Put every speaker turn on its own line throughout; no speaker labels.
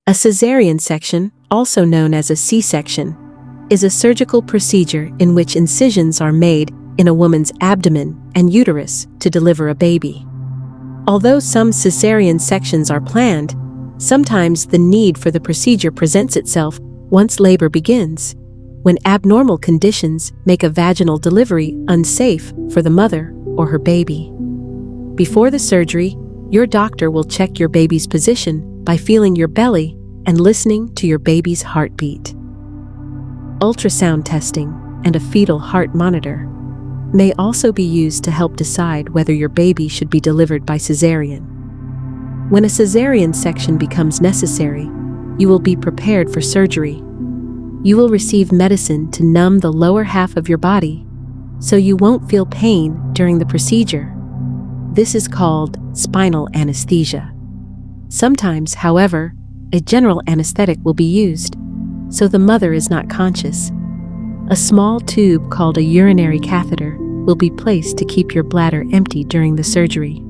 A cesarean section, also known as a C-section, is a surgical procedure in which incisions are made in a woman's abdomen and uterus to deliver a baby. Although some cesarean sections are planned, sometimes the need for the procedure presents itself once labor begins, when abnormal conditions make a vaginal delivery unsafe for the mother or her baby. Before the surgery, your doctor will check your baby's position by feeling your belly and listening to your baby's heartbeat. Ultrasound testing and a fetal heart monitor may also be used to help decide whether your baby should be delivered by cesarean. When a cesarean section becomes necessary, you will be prepared for surgery. You will receive medicine to numb the lower half of your body, so you won't feel pain during the procedure. This is called spinal anesthesia. Sometimes, however, a general anesthetic will be used, so the mother is not conscious. A small tube called a urinary catheter will be placed to keep your bladder empty during the surgery.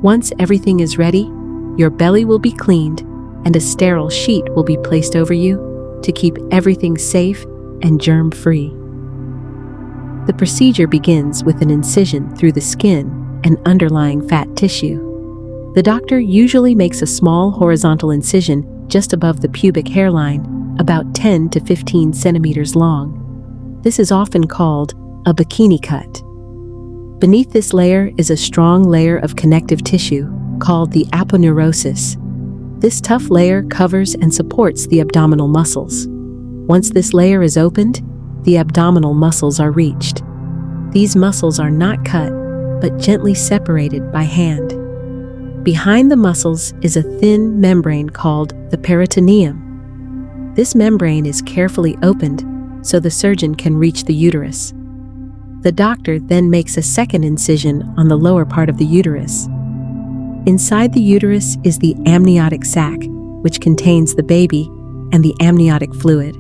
Once everything is ready, your belly will be cleaned and a sterile sheet will be placed over you to keep everything safe and germ-free. The procedure begins with an incision through the skin and underlying fat tissue. The doctor usually makes a small horizontal incision just above the pubic hairline, about 10 to 15 centimeters long. This is often called a bikini cut. Beneath this layer is a strong layer of connective tissue called the aponeurosis. This tough layer covers and supports the abdominal muscles. Once this layer is opened, the abdominal muscles are reached. These muscles are not cut, but gently separated by hand. Behind the muscles is a thin membrane called the peritoneum. This membrane is carefully opened so the surgeon can reach the uterus. The doctor then makes a second incision on the lower part of the uterus. Inside the uterus is the amniotic sac, which contains the baby and the amniotic fluid.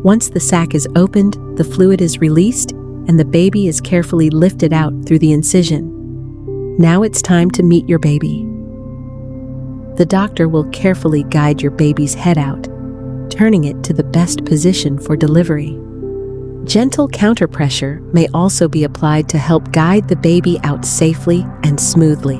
Once the sac is opened, the fluid is released and the baby is carefully lifted out through the incision. Now it's time to meet your baby. The doctor will carefully guide your baby's head out, turning it to the best position for delivery. Gentle counterpressure may also be applied to help guide the baby out safely and smoothly.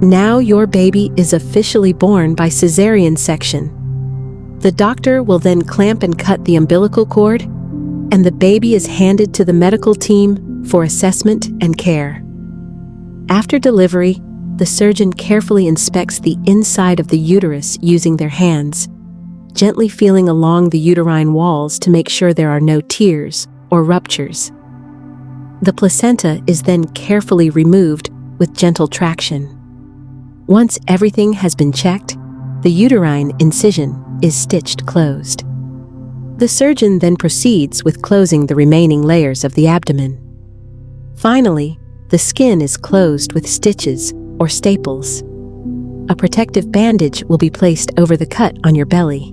Now your baby is officially born by cesarean section. The doctor will then clamp and cut the umbilical cord, and the baby is handed to the medical team for assessment and care. After delivery, the surgeon carefully inspects the inside of the uterus using their hands, gently feeling along the uterine walls to make sure there are no tears or ruptures. The placenta is then carefully removed with gentle traction. Once everything has been checked, the uterine incision is stitched closed. The surgeon then proceeds with closing the remaining layers of the abdomen. Finally, the skin is closed with stitches or staples. A protective bandage will be placed over the cut on your belly.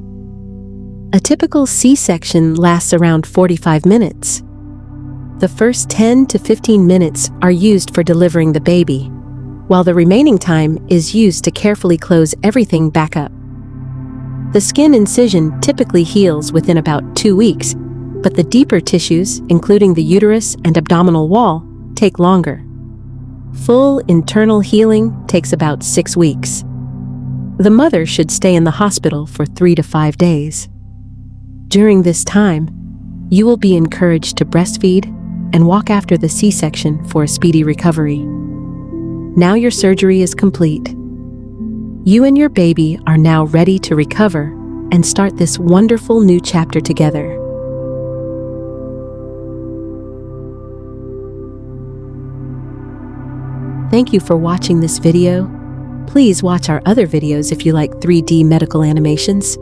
A typical C-section lasts around 45 minutes. The first 10 to 15 minutes are used for delivering the baby, while the remaining time is used to carefully close everything back up. The skin incision typically heals within about 2 weeks, but the deeper tissues, including the uterus and abdominal wall, take longer. Full internal healing takes about 6 weeks. The mother should stay in the hospital for 3 to 5 days. During this time, you will be encouraged to breastfeed and walk after the C-section for a speedy recovery. Now your surgery is complete. You and your baby are now ready to recover and start this wonderful new chapter together. Thank you for watching this video. Please watch our other videos if you like 3D medical animations.